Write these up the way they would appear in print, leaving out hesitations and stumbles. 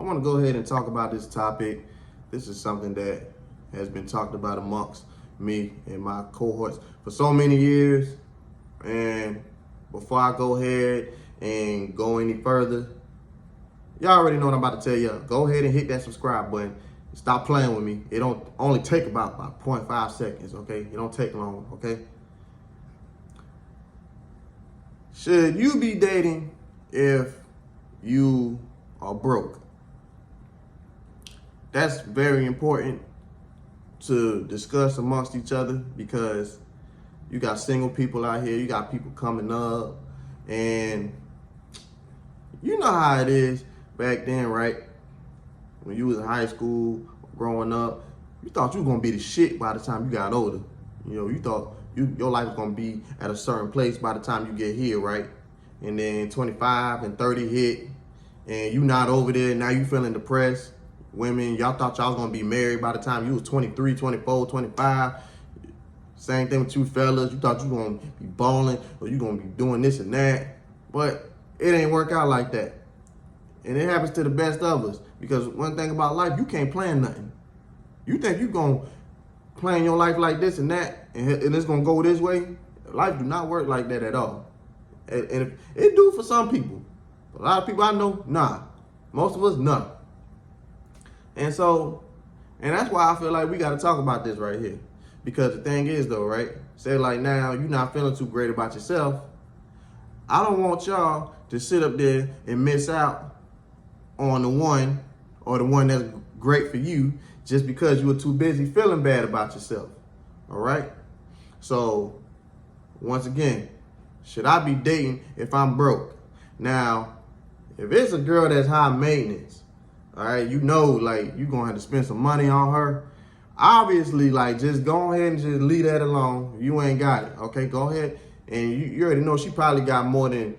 I want to go ahead and talk about this topic. This is something that has been talked about amongst me and my cohorts for so many years. And before I go ahead and go any further, y'all already know what I'm about to tell you. Go ahead and hit that subscribe button. Stop playing with me. It don't only take about 0.5 seconds, okay? It don't take long, okay? Should you be dating if you are broke? That's very important to discuss amongst each other, because you got single people out here, you got people coming up, and you know how it is back then, right? When you was in high school, growing up, you thought you were gonna be the shit by the time you got older. You know, you thought your life was gonna be at a certain place by the time you get here, right? And then 25 and 30 hit, and you not over there, now you feeling depressed. Women, y'all thought y'all was gonna be married by the time you was 23, 24, 25. Same thing with you fellas. You thought you were gonna be balling, or you gonna be doing this and that. But it ain't work out like that. And it happens to the best of us. Because one thing about life, you can't plan nothing. You think you gonna plan your life like this and that, and it's gonna go this way? Life do not work like that at all. And if it do for some people. A lot of people I know, nah. Most of us, nah. And that's why I feel like we gotta talk about this right here. Because the thing is though, right? Say like now, you're not feeling too great about yourself. I don't want y'all to sit up there and miss out on the one, or the one that's great for you, just because you were too busy feeling bad about yourself. All right? So, once again, should I be dating if I'm broke? Now, if it's a girl that's high maintenance, all right, you know, like, you're going to have to spend some money on her. Obviously, like, just go ahead and just leave that alone. You ain't got it, okay? Go ahead. And you already know she probably got more than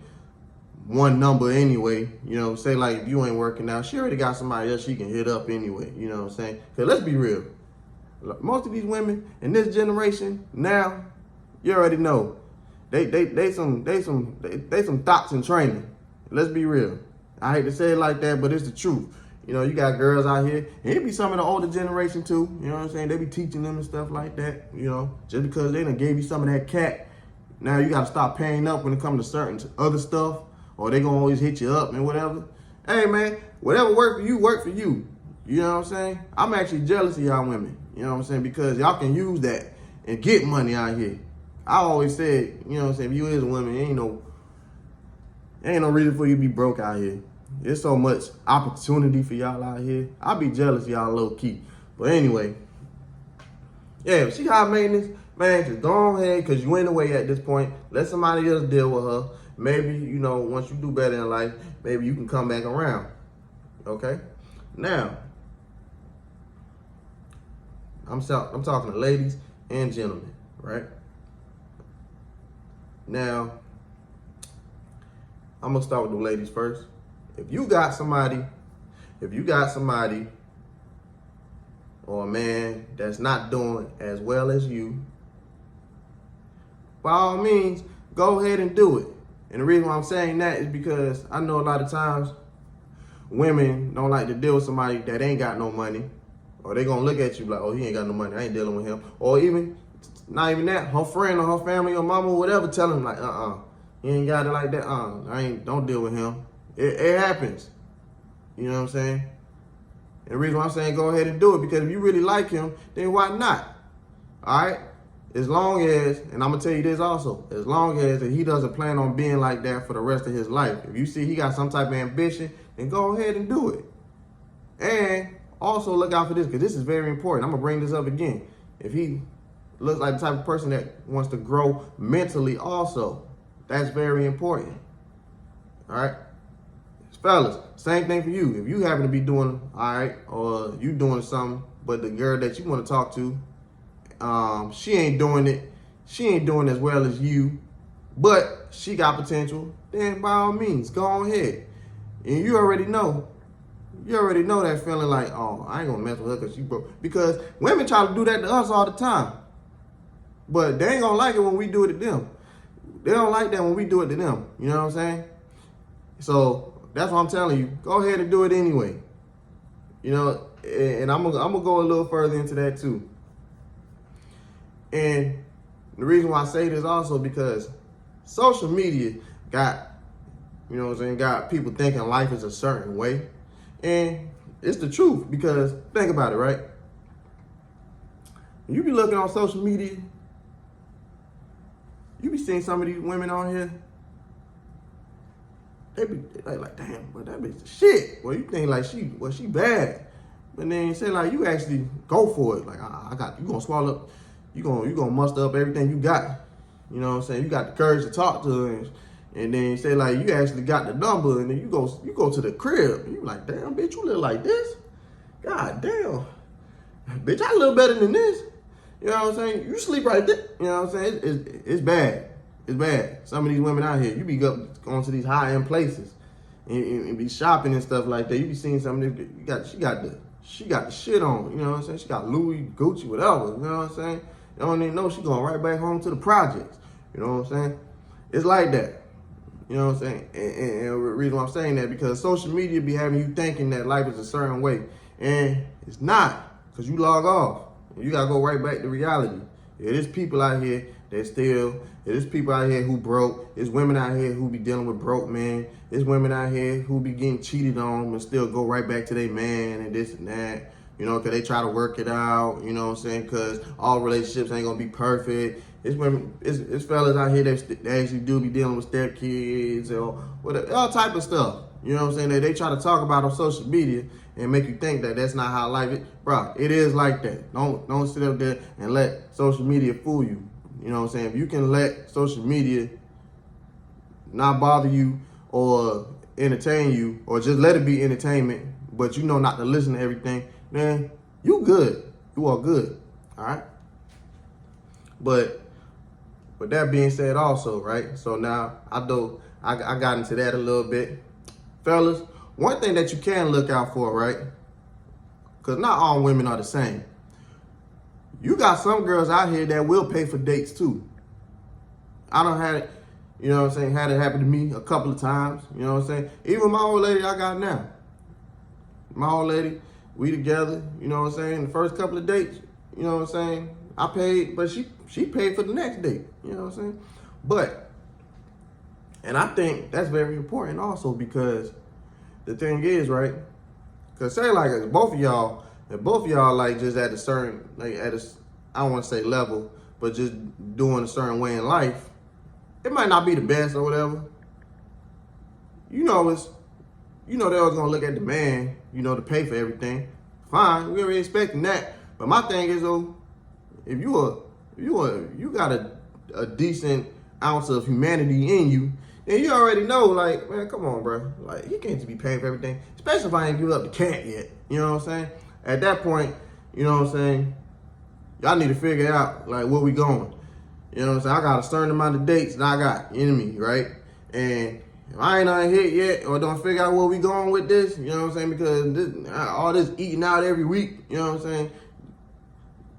one number anyway. You know, say like if you ain't working out, she already got somebody else she can hit up anyway. You know what I'm saying? Because let's be real. Most of these women in this generation now, you already know, they some thoughts in training. Let's be real. I hate to say it like that, but it's the truth. You know, you got girls out here, and it be some of the older generation too. You know what I'm saying? They be teaching them and stuff like that. You know, just because they done gave you some of that cat, now you gotta stop paying up when it comes to certain other stuff, or they gonna always hit you up and whatever. Hey man, whatever work for you, work for you. You know what I'm saying? I'm actually jealous of y'all women. You know what I'm saying? Because y'all can use that and get money out here. I always said, you know what I'm saying, if you is a woman, ain't no reason for you to be broke out here. There's so much opportunity for y'all out here. I be jealous of y'all low key. But anyway, yeah, if she high maintenance, man, just go ahead, because you in the way at this point. Let somebody else deal with her. Maybe, you know, once you do better in life, maybe you can come back around. Okay? Now, I'm talking to ladies and gentlemen, right? Now, I'm gonna start with the ladies first. If you got somebody or a man that's not doing as well as you, by all means, go ahead and do it. And the reason why I'm saying that is because I know a lot of times women don't like to deal with somebody that ain't got no money, or they gonna look at you like, oh, he ain't got no money, I ain't dealing with him. Or even, not even that, her friend or her family or mama or whatever tell him like, he ain't got it like that, don't deal with him. It happens. You know what I'm saying? And the reason why I'm saying go ahead and do it, because if you really like him, then why not? All right? As long as, and I'm going to tell you this also, as long as he doesn't plan on being like that for the rest of his life. If you see he got some type of ambition, then go ahead and do it. And also look out for this, because this is very important. I'm going to bring this up again. If he looks like the type of person that wants to grow mentally also, that's very important. All right? Fellas, same thing for you. If you happen to be doing all right, or you doing something, but the girl that you want to talk to, she ain't doing it. She ain't doing as well as you, but she got potential. Then by all means, go on ahead. And you already know that feeling like, oh, I ain't gonna mess with her because she broke. Because women try to do that to us all the time, but they ain't gonna like it when we do it to them. They don't like that when we do it to them. You know what I'm saying? So that's what I'm telling you. Go ahead and do it anyway. You know, and I'm gonna go a little further into that too. And the reason why I say this also because social media got, you know what I'm saying, got people thinking life is a certain way. And it's the truth because think about it, right? When you be looking on social media, you be seeing some of these women on here, they be like, damn, but that bitch is shit. Well, you think like she bad. But then you say like you actually go for it. Like you gonna swallow, you gonna muster up everything you got. You know what I'm saying? You got the courage to talk to her, and then you say like you actually got the number, and then you go to the crib, and you like, damn, bitch, you look like this? God damn, bitch, I look better than this. You know what I'm saying? You sleep right there. You know what I'm saying? It's bad. It's bad. Some of going women out here, you be going to these high-end places and be shopping and stuff like that. You be seeing some of this, she got the shit on. You know what I'm saying? She got Louis, Gucci, whatever. You know what I'm saying? You don't even know she going right back home to the projects. You know what I'm saying? It's like that. You know what I'm saying? And the reason why I'm saying that because social media be having you thinking that life is a certain way. And it's not, because you log off. You gotta go right back to reality. Yeah, there's people out here that still, there's people out here who broke. There's women out here who be dealing with broke men. There's women out here who be getting cheated on and still go right back to their man and this and that. You know, because they try to work it out, you know what I'm saying? Because all relationships ain't gonna be perfect. It's women, it's fellas out here that actually do be dealing with stepkids or whatever, all type of stuff. You know what I'm saying? They try to talk about on social media and make you think that that's not how life is. Bro, it is like that. Don't sit up there and let social media fool you. You know what I'm saying? If you can let social media not bother you or entertain you or just let it be entertainment, but you know not to listen to everything, man, you good. You are good. All right? But with that being said also, right? So now I got into that a little bit. Fellas, one thing that you can look out for, right? Because not all women are the same. You got some girls out here that will pay for dates too. I done had it, you know what I'm saying, had it happen to me a couple of times, you know what I'm saying? Even my old lady I got now. My old lady, we together, you know what I'm saying? The first couple of dates, you know what I'm saying? I paid, but she paid for the next date, you know what I'm saying? But, and I think that's very important also because the thing is, right? Because say like if both of y'all like just at a certain, like at a, I don't want to say level, but just doing a certain way in life, it might not be the best or whatever. You know they was gonna look at the man, you know, to pay for everything. Fine, we already expecting that. But my thing is though, if you got a decent ounce of humanity in you, then you already know, like, man, come on, bro. Like, he can't just be paying for everything, especially if I ain't give up the cat yet. You know what I'm saying? At that point, you know what I'm saying? Y'all need to figure out, like, where we going. You know what I'm saying? I got a certain amount of dates that I got in me, right? And if I ain't on hit yet or don't figure out where we going with this, you know what I'm saying? Because all this eating out every week, you know what I'm saying?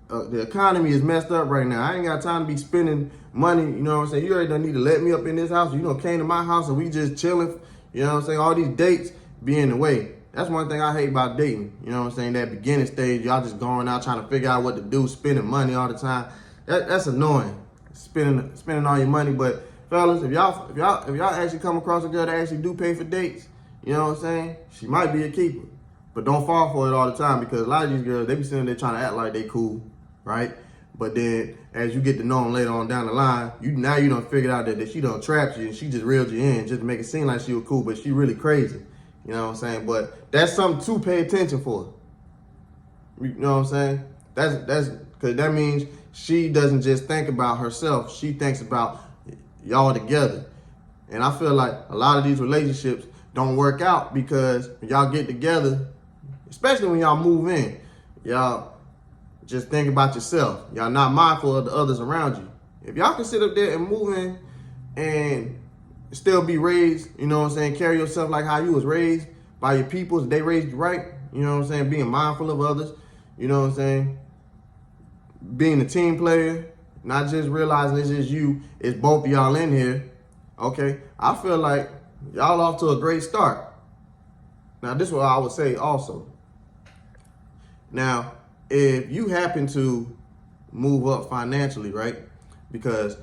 The economy is messed up right now. I ain't got time to be spending money, you know what I'm saying? You already don't need to let me up in this house. You know, came to my house and we just chilling, you know what I'm saying? All these dates be in the way. That's one thing I hate about dating, you know what I'm saying? That beginning stage, y'all just going out trying to figure out what to do, spending money all the time. That's annoying, spending all your money. But fellas, if y'all actually come across a girl that actually do pay for dates, you know what I'm saying? She might be a keeper. But don't fall for it all the time because a lot of these girls, they be sitting there trying to act like they cool, right? But then as you get to know them later on down the line, you done figured out that she done trapped you and she just reeled you in just to make it seem like she was cool, but she really crazy. You know what I'm saying? But that's something to pay attention for. You know what I'm saying? That's because that means she doesn't just think about herself. She thinks about y'all together. And I feel like a lot of these relationships don't work out because when y'all get together, especially when y'all move in, y'all just think about yourself. Y'all not mindful of the others around you. If y'all can sit up there and move in and still be raised, you know what I'm saying, carry yourself like how you was raised by your peoples, they raised you right, you know what I'm saying, being mindful of others, you know what I'm saying, being a team player, not just realizing it's just you, it's both of y'all in here, okay, I feel like y'all off to a great start. Now, this is what I would say also. Now, if you happen to move up financially, right? Because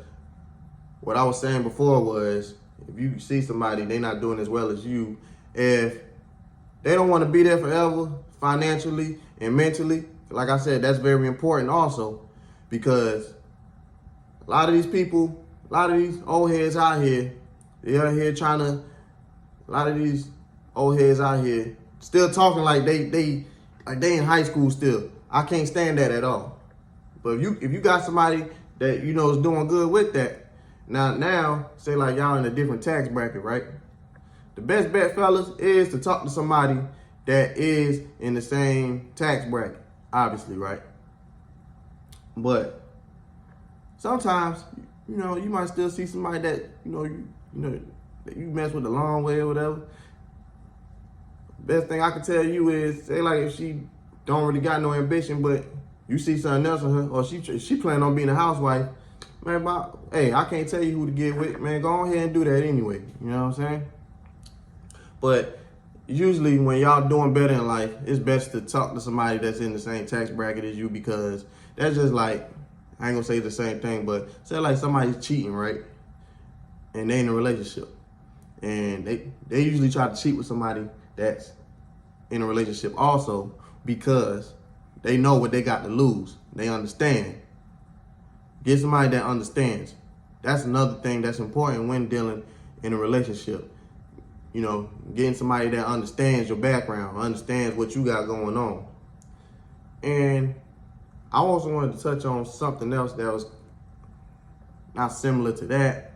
what I was saying before was, if you see somebody, they not doing as well as you, if they don't want to be there forever financially and mentally, like I said, that's very important also, because a lot of these people, a lot of these old heads out here, they out here trying to, a lot of these old heads out here still talking like they in high school still. I can't stand that at all. But if you got somebody that you know is doing good with that, now say like y'all in a different tax bracket, right? The best bet, fellas, is to talk to somebody that is in the same tax bracket, obviously, right? But sometimes, you know, you might still see somebody that, you mess with the long way or whatever. Best thing I can tell you is, say like if she don't really got no ambition, but you see something else in her, or she planning on being a housewife, man, hey, I can't tell you who to get with, man. Go ahead and do that anyway. You know what I'm saying? But usually when y'all doing better in life, it's best to talk to somebody that's in the same tax bracket as you, because that's just like, I ain't gonna say the same thing, but say like somebody's cheating, right? And they in a relationship. And they usually try to cheat with somebody that's in a relationship also, because they know what they got to lose. They understand. Get somebody that understands. That's another thing that's important when dealing in a relationship. You know, getting somebody that understands your background, understands what you got going on. And I also wanted to touch on something else that was not similar to that,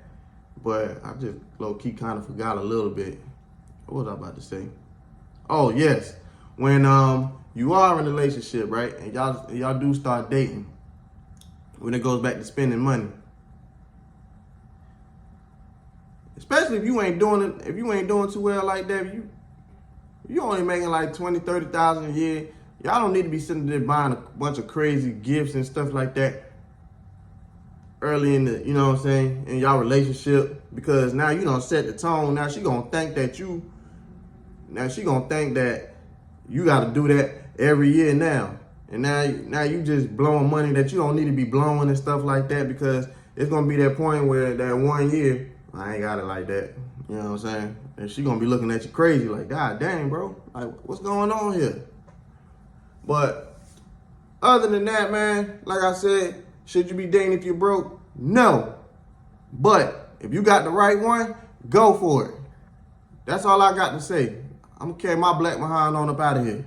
but I just low-key kind of forgot a little bit. What was I about to say? Oh, yes. When you are in a relationship, right, and y'all do start dating, when it goes back to spending money, especially if you ain't doing too well like that, you only making like 20, 30,000 a year. Y'all don't need to be sitting there buying a bunch of crazy gifts and stuff like that early in the, you know what I'm saying, in y'all relationship, because now you don't set the tone. Now she gonna think that you gotta do that every year now. And now you just blowing money that you don't need to be blowing and stuff like that, because it's gonna be that point where that 1 year, I ain't got it like that. You know what I'm saying? And she gonna be looking at you crazy like, God dang, bro, like what's going on here? But other than that, man, like I said, should you be dating if you're broke? No. But if you got the right one, go for it. That's all I got to say. I'm gonna carry my black behind on up out of here.